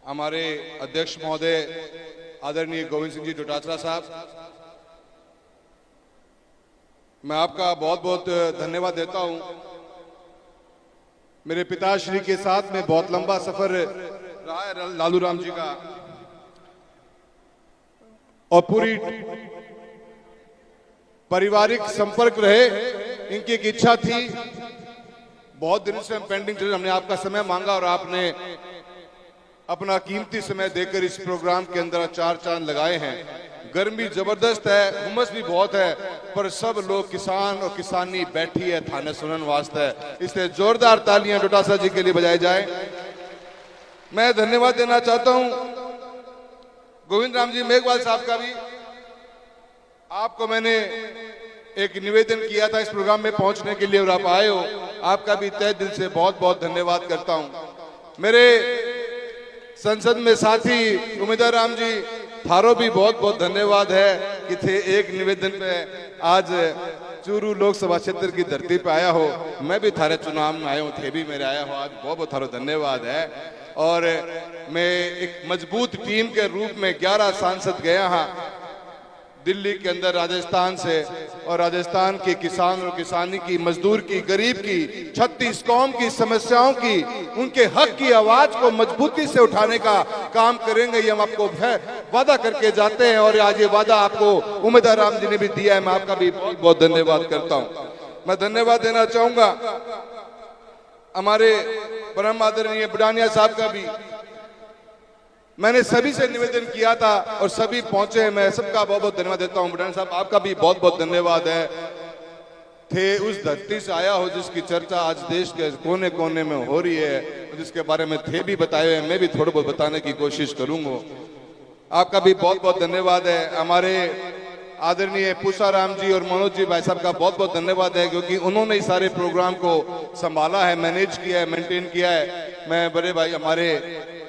हमारे अध्यक्ष महोदय आदरणीय गोविंद सिंह जी डोटासरा साहब, मैं आपका बहुत बहुत धन्यवाद देता हूं। मेरे पिताश्री के साथ में बहुत लंबा सफर रहा है लालू राम जी का, और पूरी पारिवारिक संपर्क रहे। इनकी एक इच्छा थी, बहुत दिन से हम पेंडिंग थे, हमने आपका समय मांगा और आपने अपना कीमती समय देकर इस प्रोग्राम के अंदर चार चांद लगाए हैं। गर्मी जबरदस्त है, उमस भी बहुत है, पर सब लोग किसान और किसानी बैठी है थाने सुनन वास्ते है, इसलिए जोरदार तालियां डोटासरा जी के लिए बजाई जाए। मैं धन्यवाद देना चाहता हूं गोविंद राम जी मेघवाल साहब का भी। आपको मैंने एक निवेदन किया था इस प्रोग्राम में पहुंचने के लिए और आप आए हो, आपका भी तहे दिल से बहुत बहुत धन्यवाद करता हूं। मेरे संसद में साथी उमेदवार राम जी थारो भी बहुत बहुत धन्यवाद है कि थे एक निवेदन पे आज चूरू लोकसभा क्षेत्र की धरती पे आया हो। मैं भी थारे चुनाव में आया हूँ, थे भी मेरे आया हो, आज बहुत बहुत थारो धन्यवाद है। और मैं एक मजबूत टीम के रूप में 11 सांसद गया हाँ दिल्ली के अंदर राजस्थान से, और राजस्थान के किसान और किसानी की, मजदूर की, गरीब की, 36 कौम की समस्याओं की, उनके हक की आवाज को मजबूती से उठाने का काम करेंगे, ये हम आपको वादा करके जाते हैं। और आज ये वादा आपको उमेदवार राम जी ने भी दिया है, मैं आपका भी बहुत बहुत धन्यवाद करता हूं। मैं धन्यवाद देना चाहूंगा हमारे परम आदरणीय बुढ़ानिया साहब का भी। मैंने सभी से निवेदन किया था और सभी पहुंचे हैं, मैं सबका बहुत बहुत धन्यवाद देता हूं। बुढ़ानिया साहब आपका भी बहुत बहुत धन्यवाद है। थे उस धरती से आया हो जिसकी चर्चा आज देश के कोने कोने में हो रही है, जिसके बारे में थे भी बताए हुए, मैं भी थोड़ा बहुत बताने की कोशिश करूंगा। आपका भी बहुत बहुत धन्यवाद है। हमारे आदरणीय पूसाराम जी और मनोज जी भाई साहब का बहुत बहुत धन्यवाद है, क्योंकि उन्होंने इस सारे प्रोग्राम को संभाला है, मैनेज किया है, मेंटेन किया है। मैं बड़े भाई हमारे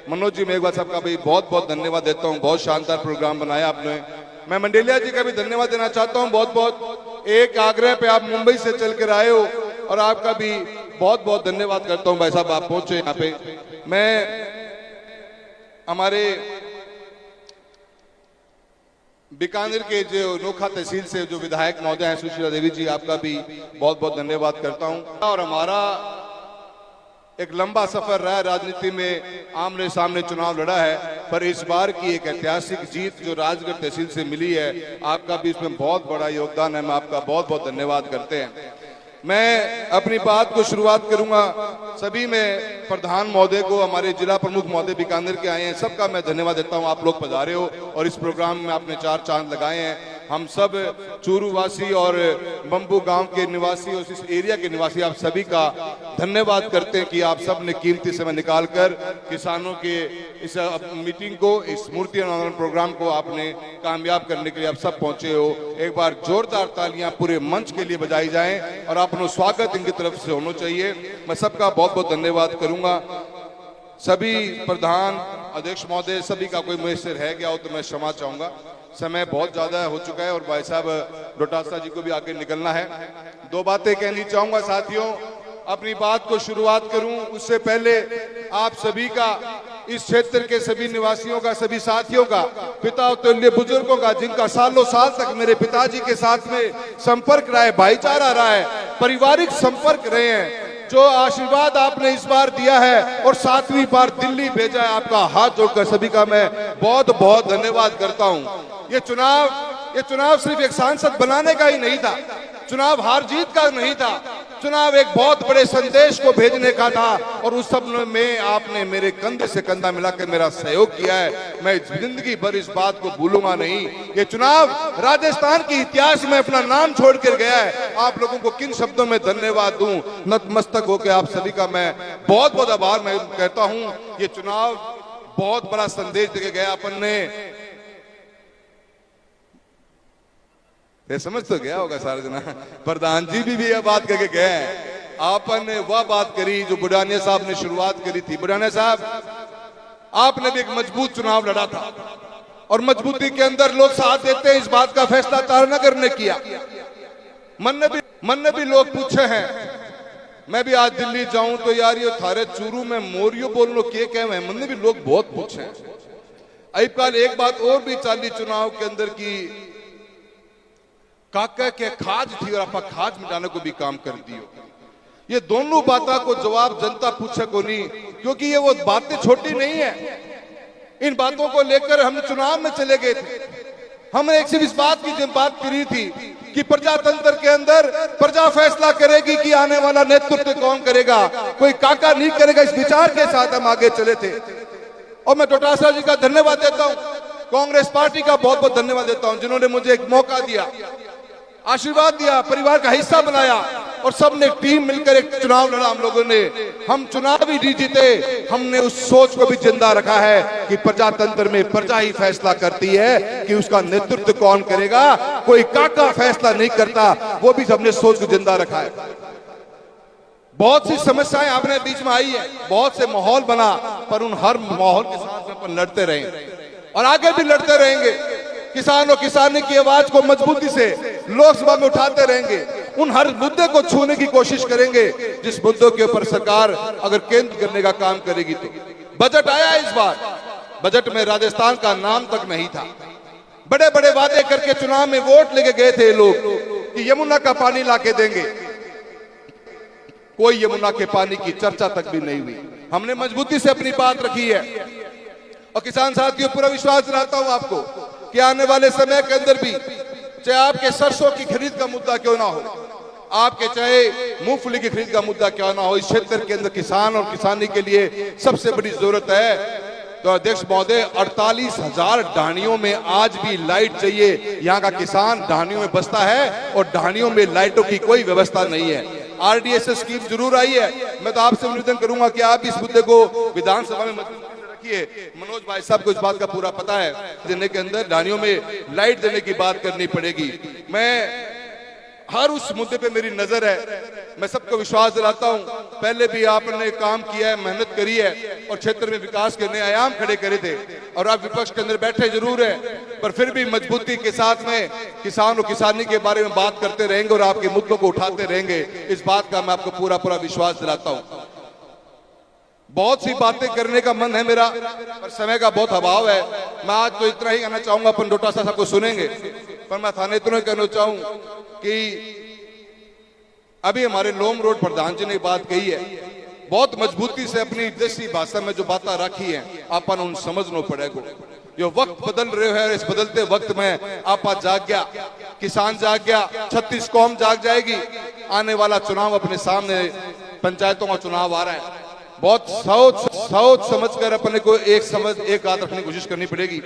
मनोज जी मेघवाल साहब का भी बहुत बहुत धन्यवाद देता हूं, बहुत शानदार प्रोग्राम बनाया आपने। मैं मंडेलिया जी का भी धन्यवाद देना चाहता हूं बहुत बहुत। एक आग्रह पे आप मुंबई से चल कर आए हो और आपका भी बहुत बहुत धन्यवाद करता हूं भाई साहब, आप पहुंचे यहाँ पे। मैं हमारे बीकानेर के जो नोखा तहसील से जो विधायक महोदय हैं सुशीला देवी जी, आपका भी बहुत बहुत धन्यवाद करता हूं। और हमारा एक लंबा सफर रहा है राजनीति में, आमने सामने चुनाव लड़ा है, पर इस बार की एक ऐतिहासिक जीत जो राजगढ़ तहसील से मिली है, आपका भी इसमें बहुत बड़ा योगदान है, मैं आपका बहुत बहुत धन्यवाद करते हैं। मैं अपनी बात को शुरुआत करूंगा, सभी में प्रधान महोदय को, हमारे जिला प्रमुख महोदय बीकानेर के आए हैं, सबका मैं धन्यवाद देता हूं। आप लोग पधारे हो और इस प्रोग्राम में आपने चार चांद लगाए हैं। हम सब चूरू वासी और बम्बू गांव के निवासी और इस एरिया के निवासी आप सभी का धन्यवाद करते हैं कि आप सब ने कीमती समय निकालकर किसानों के इस मीटिंग को, इस मूर्ति अनावरण प्रोग्राम को आपने कामयाब करने के लिए आप सब पहुंचे हो। एक बार जोरदार तालियां पूरे मंच के लिए बजाई जाएं और आपका स्वागत इनकी तरफ से होना चाहिए। मैं सबका बहुत बहुत धन्यवाद करूंगा। सभी प्रधान अध्यक्ष महोदय सभी का कोई मुझे से रह गया हो तो मैं क्षमा चाहूंगा, समय बहुत ज्यादा हो चुका है और भाई साहब डोटासरा जी को भी आगे निकलना है। दो बातें कहनी चाहूंगा साथियों, अपनी बात को शुरुआत करूं उससे पहले आप सभी का, इस क्षेत्र के सभी निवासियों का, सभी साथियों का, पिता तुल्य बुजुर्गों का, जिनका सालों साल तक मेरे पिताजी के साथ में संपर्क रहा है, भाईचारा रहा है, पारिवारिक संपर्क रहे हैं, जो आशीर्वाद आपने इस बार दिया है और 7वीं बार दिल्ली भेजा है, आपका हाथ जोड़कर सभी का मैं बहुत बहुत धन्यवाद करता हूं। ये चुनाव सिर्फ एक सांसद बनाने का ही नहीं था, चुनाव हार जीत का नहीं था, चुनाव एक बहुत बड़े संदेश को भेजने का था, और उस सब में आपने मेरे कंधे से कंधा मिलाकर मेरा सहयोग किया है। मैं जिंदगी भर इस बात को भूलूंगा नहीं। ये चुनाव राजस्थान के इतिहास में अपना नाम छोड़कर गया है। आप लोगों को किन शब्दों में धन्यवाद दूं, नतमस्तक होकर आप सभी का मैं बहुत बहुत आभार मैं कहता हूं। ये चुनाव बहुत बड़ा संदेश देके गया अपन ने, ये समझ तो गया होगा सारे जना, प्रधान जी भी यह बात करके गए हैं। आपने वह बात करी जो बुढ़ानिया साहब ने शुरुआत करी थी। बुढ़ानिया साहब, आपने भी एक मजबूत चुनाव लड़ा था और मजबूती के अंदर लोग साथ देते हैं, इस बात का फैसला तारानगर ने किया। मन ने भी लोग पूछे हैं मैं भी आज दिल्ली जाऊं तो यार ये थारे चूरू में मोरियो बोलनो के कहे मैंने भी लोग बहुत पूछे। अईपाल एक बात और भी चाली चुनाव के अंदर की काका के खाज थी और आपा खाज मिटाने को भी काम कर दियो। ये दोनों बातों को जवाब जनता पूछे को नहीं, क्योंकि ये वो बातें छोटी नहीं है। इन बातों को लेकर हम चुनाव में चले गए थे। हमने एक सिर्फ इस बात की बात करी थी कि प्रजातंत्र के अंदर प्रजा फैसला करेगी कि आने वाला नेतृत्व कौन करेगा, कोई काका नहीं करेगा। इस विचार के साथ हम आगे चले थे और मैं डोटासरा जी का धन्यवाद देता हूं, कांग्रेस पार्टी का बहुत बहुत धन्यवाद देता हूं, जिन्होंने मुझे एक मौका दिया, आशीर्वाद दिया, परिवार का हिस्सा बनाया और सबने टीम मिलकर एक चुनाव लड़ा। हम लोगों ने, हम चुनाव ही नहीं जीते, हमने उस सोच को भी जिंदा रखा है कि प्रजातंत्र में प्रजा ही फैसला करती है कि उसका नेतृत्व कौन करेगा, कोई काका फैसला नहीं करता। वो भी सबने सोच को जिंदा रखा है। बहुत सी समस्याएं आपने बीच में आई है, बहुत से माहौल बना, पर उन हर माहौल के साथ अपन लड़ते रहे और आगे भी लड़ते रहेंगे। किसान और किसानी की आवाज को मजबूती से लोकसभा में उठाते रहेंगे, उन हर मुद्दे को छूने की कोशिश करेंगे जिस मुद्दों के ऊपर सरकार अगर केंद्र करने का काम करेगी। तो बजट आया इस बार, बजट में राजस्थान का नाम तक नहीं था। बड़े बड़े वादे करके चुनाव में वोट लेके गए थे लोग कि यमुना का पानी लाके देंगे, कोई यमुना के पानी की चर्चा तक भी नहीं हुई। हमने मजबूती से अपनी बात रखी है और किसान साथियों पूरा विश्वास दिलाता हूं आपको कि आने वाले समय के अंदर भी, चाहे आपके सरसों की खरीद का मुद्दा क्यों ना हो, आपके चाहे मूंगफली की खरीद का मुद्दा क्यों ना हो, इस क्षेत्र के अंदर किसान और किसानी के लिए सबसे बड़ी जरूरत है। तो अध्यक्ष महोदय 48,000 ढाणियों में आज भी लाइट चाहिए। यहाँ का किसान ढाणियों में बसता है और ढाणियों में लाइटों की कोई व्यवस्था नहीं है। RDSS स्कीम जरूर आई है। मैं तो आपसे निवेदन करूंगा कि आप इस मुद्दे को विधानसभा में रखिए। मनोज भाई साहब को इस बात का पूरा पता है, देने के अंदर ढाणियों में लाइट देने की बात करनी पड़ेगी। मैं हर उस मुद्दे पे मेरी नजर है। मैं सबको विश्वास दिलाता हूं, पहले भी आपने काम किया है, मेहनत करी है और क्षेत्र में विकास के नए आयाम खड़े करे थे और आप विपक्ष के अंदर बैठे जरूर है, पर फिर भी मजबूती के साथ में किसान और किसानी के बारे में बात करते रहेंगे और आपके मुद्दों को उठाते रहेंगे। इस बात का मैं आपको पूरा पूरा विश्वास दिलाता हूं। बहुत सी बातें करने का मन है मेरा, पर समय का बहुत अभाव है। मैं आज तो इतना ही कहना चाहूंगा, अपन डोटासरा साहब को सुनेंगे, पर मैं थाने इतना कहना चाहूं कि अभी हमारे लोम रोड प्रधान जी ने बात कही है, बहुत मजबूती से अपनी देसी भाषा में जो बातें रखी है, अपन उन समझना पड़ेगा। जो वक्त बदल रहे हैं, इस बदलते वक्त में आपा जाग गया, किसान जाग गया, 36 कौम जाग जाएगी। आने वाला चुनाव अपने सामने, पंचायतों का चुनाव आ रहा है। बहुत सोच समझ कर अपने को एक बात रखने की कोशिश करनी पड़ेगी।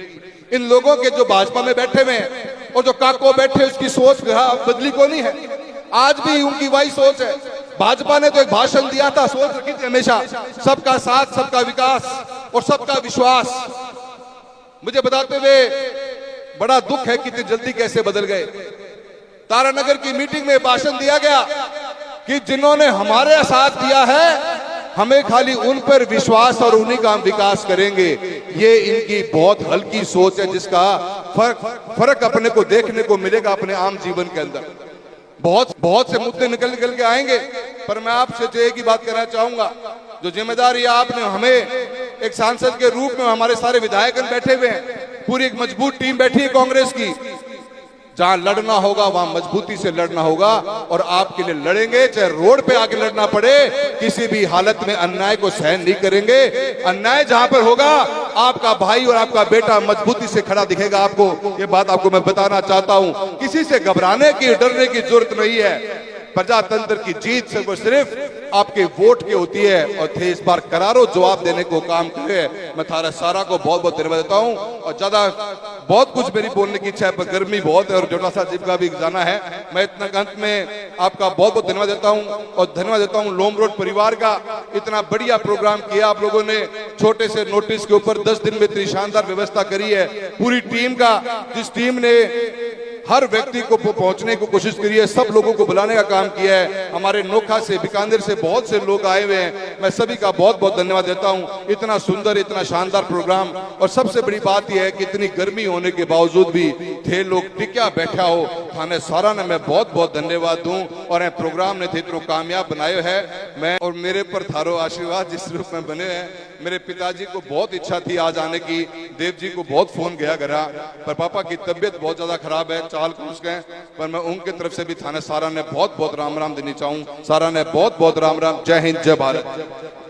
इन लोगों के जो भाजपा में बैठे हुए हैं और जो काको बैठे, उसकी सोच बदली को नहीं है। आज भी उनकी वही सोच है। भाजपा ने तो एक भाषण दिया था, सोच रखी थी हमेशा सबका साथ, सबका विकास और सबका विश्वास। मुझे बताते हुए बड़ा दुख है कि इतनी जल्दी कैसे बदल गए। तारानगर की मीटिंग में भाषण दिया गया कि जिन्होंने हमारे साथ दिया है, हमें खाली उन पर विश्वास और उन्हीं का हम विकास करेंगे। ये इनकी बहुत हल्की सोच है, जिसका फर्क अपने को देखने को मिलेगा अपने आम जीवन के अंदर। बहुत से मुद्दे निकल के आएंगे, पर मैं आपसे जो एक ही बात कहना चाहूंगा, जो जिम्मेदारी आपने हमें एक सांसद के रूप में, हमारे सारे विधायक बैठे हुए हैं, पूरी एक मजबूत टीम बैठी है कांग्रेस की। जहां लड़ना होगा वहां मजबूती से लड़ना होगा और आपके लिए लड़ेंगे, चाहे रोड पे आके लड़ना पड़े। किसी भी हालत में अन्याय को सहन नहीं करेंगे। अन्याय जहां पर होगा, आपका भाई और आपका बेटा मजबूती से खड़ा दिखेगा आपको। ये बात आपको मैं बताना चाहता हूं। किसी से घबराने की, डरने की जरूरत नहीं है। प्रजातंत्र की जीत सिर्फ आपके वोट की होती है और थे इस बार करारो जवाब देने को काम करे। मैं थारा सारा को बहुत बहुत धन्यवाद देता हूं और ज्यादा बहुत कुछ मेरी बोलने की इच्छा है, पर गर्मी बहुत है और डोटासरा जी का भी जाना है। मैं इतना अंत में आपका बहुत बहुत धन्यवाद देता हूं और धन्यवाद देता हूं लोम रोड परिवार का। इतना बढ़िया प्रोग्राम किया आप लोगों ने, छोटे से नोटिस के ऊपर 10 दिन में इतनी शानदार व्यवस्था करी है। पूरी टीम का, जिस टीम ने हर व्यक्ति को पहुंचने की कोशिश करी है, सब लोगों को बुलाने का काम किया है। हमारे नोखा से, बीकानेर से बहुत से लोग आए हुए हैं। मैं सभी का बहुत बहुत धन्यवाद देता हूं। इतना सुंदर, इतना शानदार प्रोग्राम, और सबसे बड़ी बात यह है कि इतनी गर्मी होने के बावजूद भी थे लोग टिका बैठा हो। थाने सारा ने मैं बहुत बहुत धन्यवाद दूं और प्रोग्राम ने थे इतना कामयाब बनायो है। मैं और मेरे पर थारो आशीर्वाद जिस रूप में बने हैं। मेरे पिताजी को बहुत इच्छा थी आज आने की, देव जी को बहुत फोन गया करा, पर पापा की तबीयत बहुत ज्यादा खराब है, चाल को उसके, पर मैं उनके तरफ से भी थाने सारा ने बहुत बहुत राम राम देनी चाहूँ। सारा ने बहुत बहुत राम राम। जय हिंद, जय भारत।